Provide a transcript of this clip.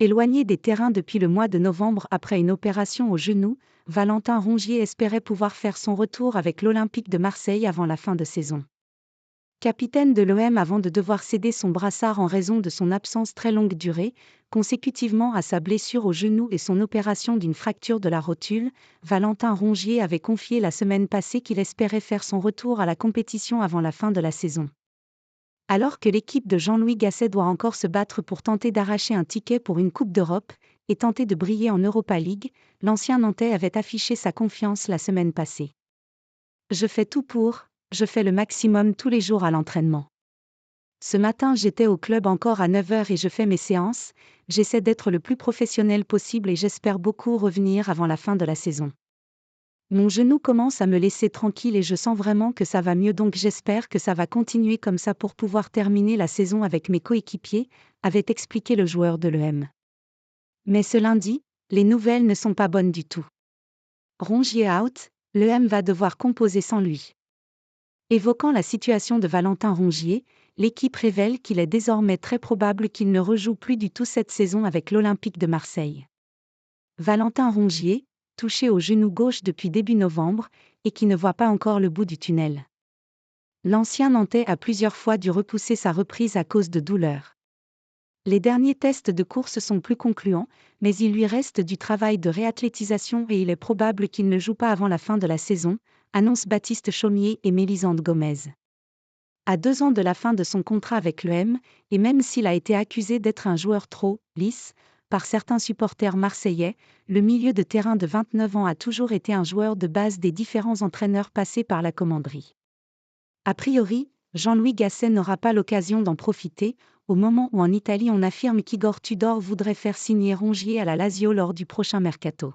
Éloigné des terrains depuis le mois de novembre après une opération au genou, Valentin Rongier espérait pouvoir faire son retour avec l'Olympique de Marseille avant la fin de saison. Capitaine de l'OM avant de devoir céder son brassard en raison de son absence très longue durée, consécutivement à sa blessure au genou et son opération d'une fracture de la rotule, Valentin Rongier avait confié la semaine passée qu'il espérait faire son retour à la compétition avant la fin de la saison. Alors que l'équipe de Jean-Louis Gasset doit encore se battre pour tenter d'arracher un ticket pour une Coupe d'Europe et tenter de briller en Europa League, l'ancien Nantais avait affiché sa confiance la semaine passée. Je fais le maximum tous les jours à l'entraînement. Ce matin j'étais au club encore à 9h et je fais mes séances, j'essaie d'être le plus professionnel possible et j'espère beaucoup revenir avant la fin de la saison. Mon genou commence à me laisser tranquille et je sens vraiment que ça va mieux donc j'espère que ça va continuer comme ça pour pouvoir terminer la saison avec mes coéquipiers, avait expliqué le joueur de l'OM. Mais ce lundi, les nouvelles ne sont pas bonnes du tout. Rongier out, l'OM va devoir composer sans lui. Évoquant la situation de Valentin Rongier, l'équipe révèle qu'il est désormais très probable qu'il ne rejoue plus du tout cette saison avec l'Olympique de Marseille. Valentin Rongier, touché au genou gauche depuis début novembre, et qui ne voit pas encore le bout du tunnel. L'ancien Nantais a plusieurs fois dû repousser sa reprise à cause de douleurs. Les derniers tests de course sont plus concluants, mais il lui reste du travail de réathlétisation et il est probable qu'il ne joue pas avant la fin de la saison, annoncent Baptiste Chaumier et Mélisande Gomez. À 2 ans de la fin de son contrat avec l'OM, et même s'il a été accusé d'être un joueur trop lisse par certains supporters marseillais, le milieu de terrain de 29 ans a toujours été un joueur de base des différents entraîneurs passés par la commanderie. A priori, Jean-Louis Gasset n'aura pas l'occasion d'en profiter, au moment où en Italie on affirme qu'Igor Tudor voudrait faire signer Rongier à la Lazio lors du prochain mercato.